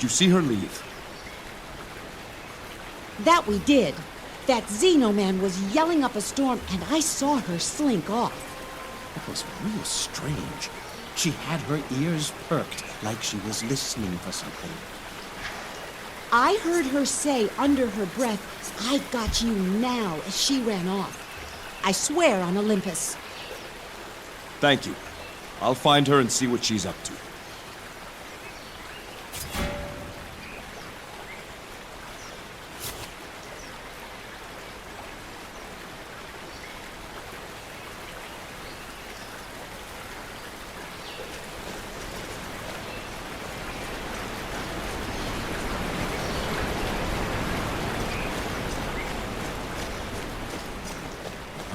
Did you see her leave? That we did. That Xenoman was yelling up a storm, and I saw her slink off. It was real strange. She had her ears perked like she was listening for something. I heard her say under her breath, "I've got you now," as she ran off. I swear on Olympus. Thank you. I'll find her and see what she's up to.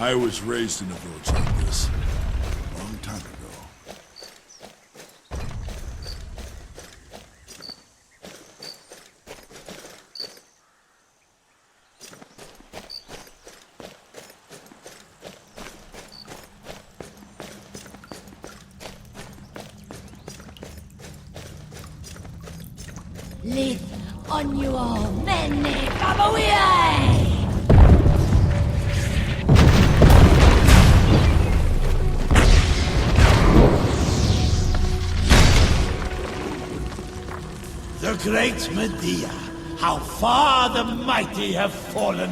I was raised in a village like this, a long time ago. Lith onuo mene kabawiai! The great Medea, how far the mighty have fallen.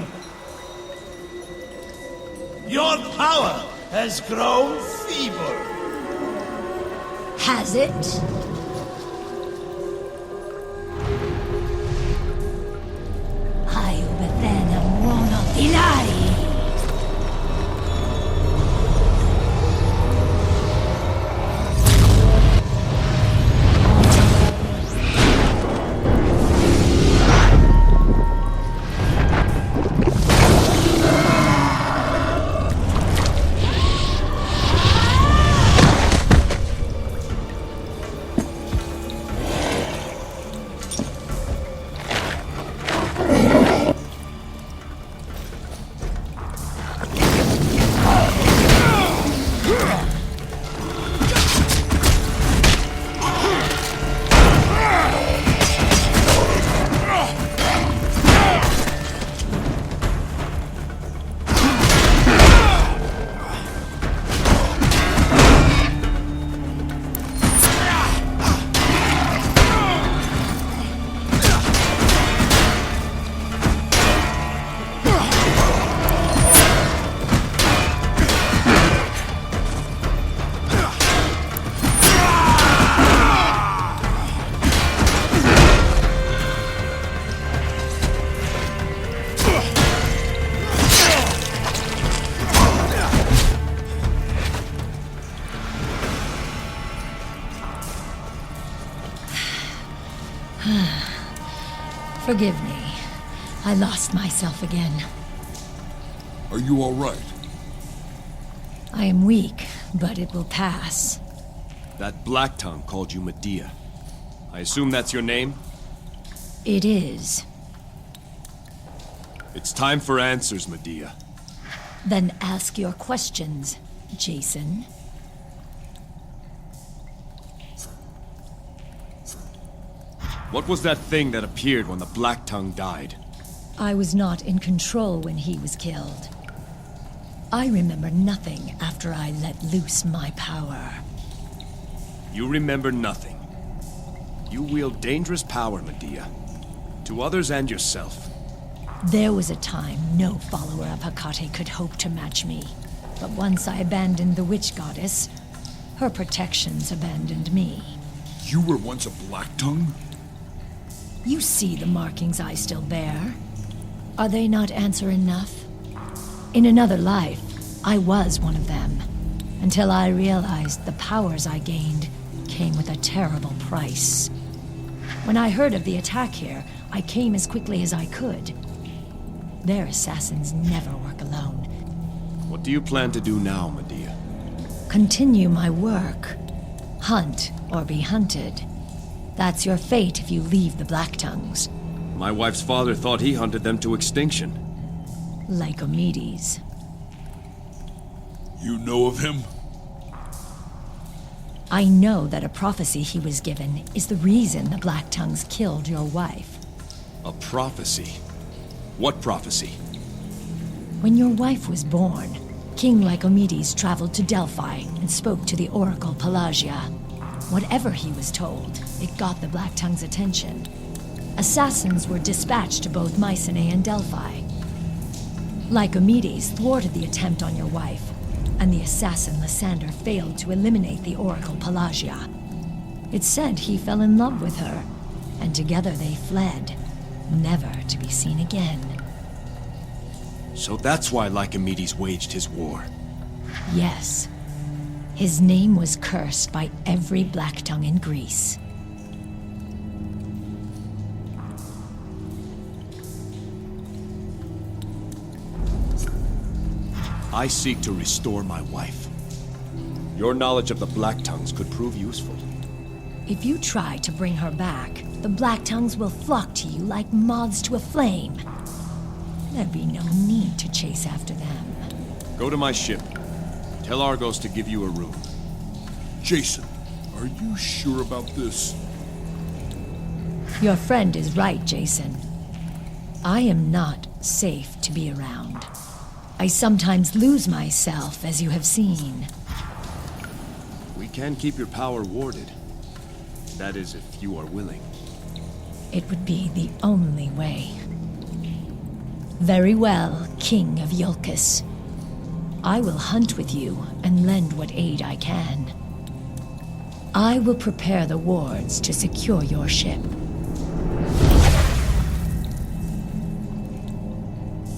Your power has grown feeble. Has it? Ayubethena mono ilai. Forgive me. I lost myself again. Are you all right? I am weak, but it will pass. That Black Tongue called you Medea. I assume that's your name? It is. It's time for answers, Medea. Then ask your questions, Jason. What was that thing that appeared when the Black Tongue died? I was not in control when he was killed. I remember nothing after I let loose my power. You remember nothing. You wield dangerous power, Medea. To others and yourself. There was a time no follower of Hecate could hope to match me. But once I abandoned the witch goddess, her protections abandoned me. You were once a Black Tongue? You see the markings I still bear. Are they not answer enough? In another life, I was one of them, until I realized the powers I gained came with a terrible price. When I heard of the attack here, I came as quickly as I could. Their assassins never work alone. What do you plan to do now, Medea? Continue my work. Hunt or be hunted. That's your fate if you leave the Black Tongues. My wife's father thought he hunted them to extinction. Lycomedes. You know of him? I know that a prophecy he was given is the reason the Black Tongues killed your wife. A prophecy? What prophecy? When your wife was born, King Lycomedes traveled to Delphi and spoke to the Oracle Pelagia. Whatever he was told, it got the Black Tongue's attention. Assassins were dispatched to both Mycenae and Delphi. Lycomedes thwarted the attempt on your wife, and the assassin Lysander failed to eliminate the Oracle Pelagia. It's said he fell in love with her, and together they fled, never to be seen again. So that's why Lycomedes waged his war. Yes. His name was cursed by every Black Tongue in Greece. I seek to restore my wife. Your knowledge of the Black Tongues could prove useful. If you try to bring her back, the Black Tongues will flock to you like moths to a flame. There'd be no need to chase after them. Go to my ship. Tell Argos to give you a room. Jason, are you sure about this? Your friend is right, Jason. I am not safe to be around. I sometimes lose myself, as you have seen. We can keep your power warded. That is, if you are willing. It would be the only way. Very well, King of Iolcus. I will hunt with you and lend what aid I can. I will prepare the wards to secure your ship.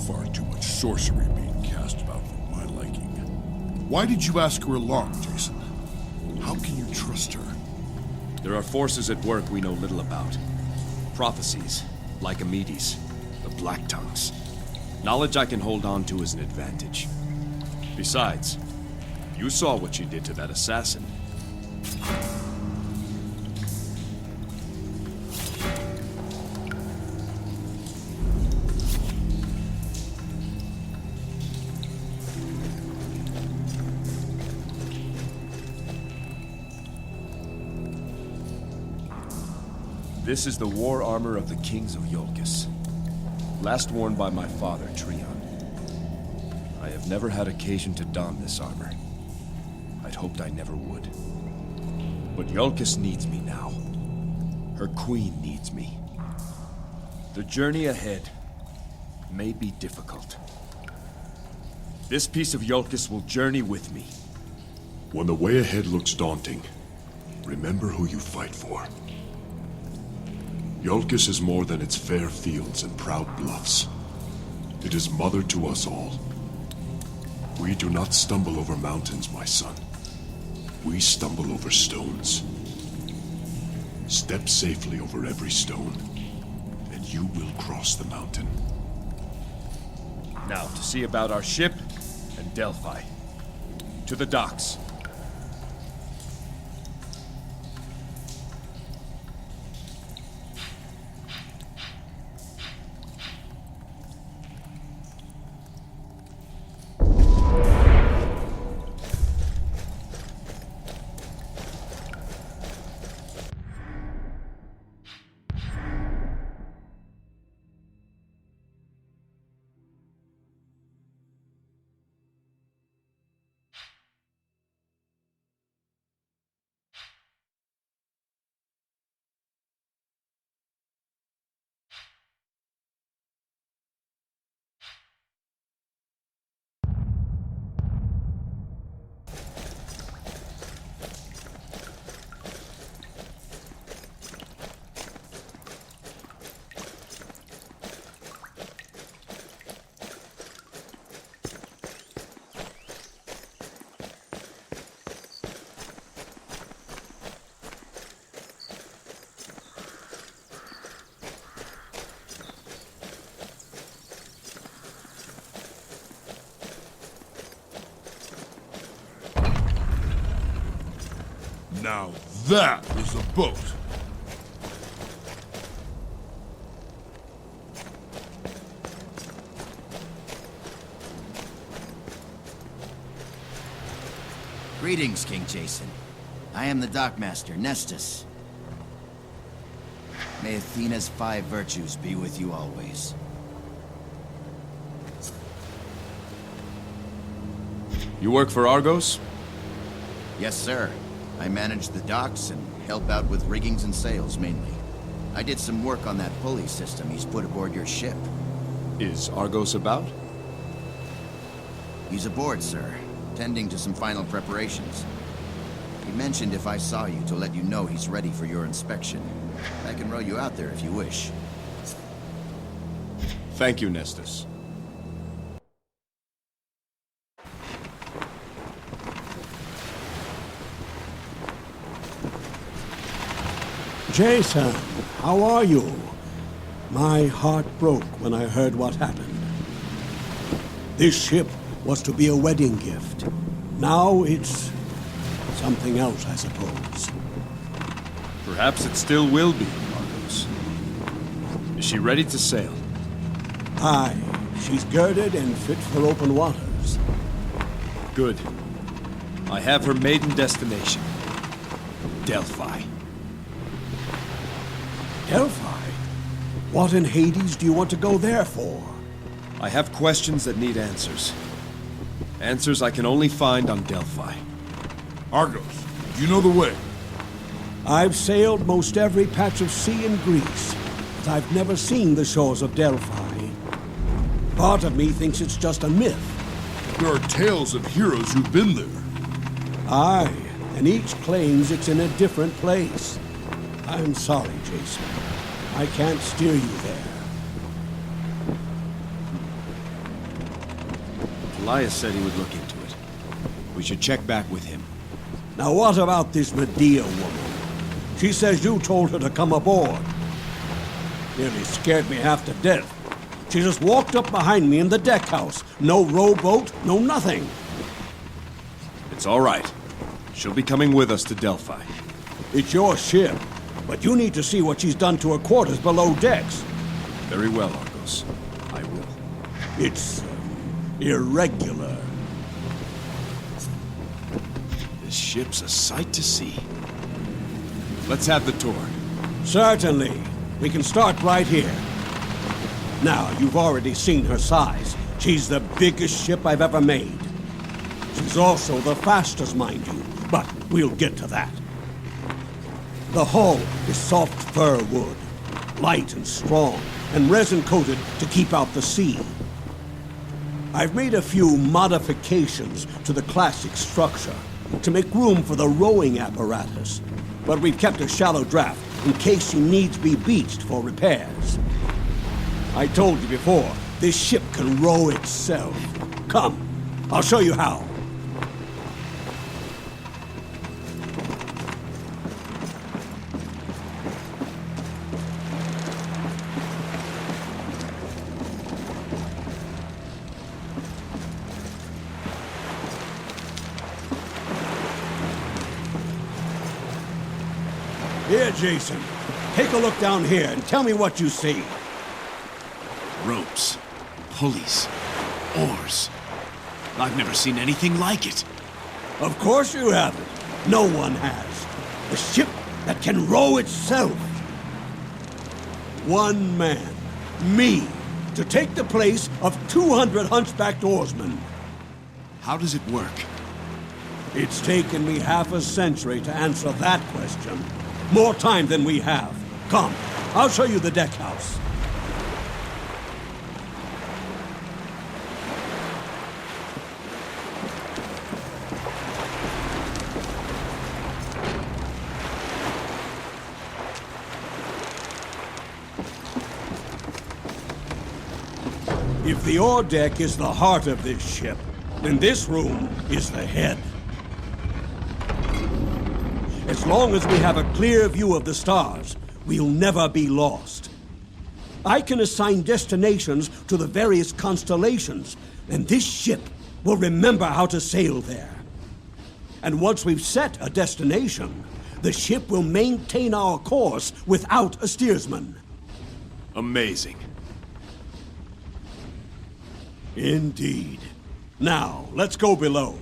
Far too much sorcery being cast about for my liking. Why did you ask her along, Jason? How can you trust her? There are forces at work we know little about. Prophecies, Lycomedes, the Black Tongues. Knowledge I can hold on to as an advantage. Besides, you saw what she did to that assassin. This is the war armor of the kings of Iolcus. Last worn by my father, Trion. I have never had occasion to don this armor. I'd hoped I never would. But Iolcus needs me now. Her queen needs me. The journey ahead may be difficult. This piece of Iolcus will journey with me. When the way ahead looks daunting, remember who you fight for. Iolcus is more than its fair fields and proud bluffs. It is mother to us all. We do not stumble over mountains, my son. We stumble over stones. Step safely over every stone, and you will cross the mountain. Now, to see about our ship and Delphi. To the docks. Now that is a boat. Greetings, King Jason. I am the Dockmaster, Nestus. May Athena's 5 virtues be with you always. You work for Argos? Yes, sir. I manage the docks and help out with riggings and sails, mainly. I did some work on that pulley system he's put aboard your ship. Is Argos about? He's aboard, sir, tending to some final preparations. He mentioned if I saw you to let you know he's ready for your inspection. I can row you out there if you wish. Thank you, Nestus. Jason, how are you? My heart broke when I heard what happened. This ship was to be a wedding gift. Now it's something else, I suppose. Perhaps it still will be, Argos. Is she ready to sail? Aye, she's girded and fit for open waters. Good. I have her maiden destination. Delphi. Delphi? What in Hades do you want to go there for? I have questions that need answers. Answers I can only find on Delphi. Argos, you know the way. I've sailed most every patch of sea in Greece, but I've never seen the shores of Delphi. Part of me thinks it's just a myth. There are tales of heroes who've been there. Aye, and each claims it's in a different place. I'm sorry, Jason. I can't steer you there. Elias said he would look into it. We should check back with him. Now what about this Medea woman? She says you told her to come aboard. Nearly scared me half to death. She just walked up behind me in the deck house. No rowboat, no nothing. It's all right. She'll be coming with us to Delphi. It's your ship, but you need to see what she's done to her quarters below decks. Very well, Argos. I will. It's irregular. This ship's a sight to see. Let's have the tour. Certainly. We can start right here. Now, you've already seen her size. She's the biggest ship I've ever made. She's also the fastest, mind you, but we'll get to that. The hull is soft fir wood, light and strong, and resin-coated to keep out the sea. I've made a few modifications to the classic structure to make room for the rowing apparatus, but we've kept a shallow draft in case she needs be beached for repairs. I told you before, this ship can row itself. Come, I'll show you how. Here, Jason. Take a look down here and tell me what you see. Ropes, pulleys, oars. I've never seen anything like it. Of course you haven't. No one has. A ship that can row itself. One man, me, to take the place of 200 hunchbacked oarsmen. How does it work? It's taken me half a century to answer that question. More time than we have. Come, I'll show you the deck house. If the ore deck is the heart of this ship, then this room is the head. As long as we have a clear view of the stars, we'll never be lost. I can assign destinations to the various constellations, and this ship will remember how to sail there. And once we've set a destination, the ship will maintain our course without a steersman. Amazing. Indeed. Now, let's go below.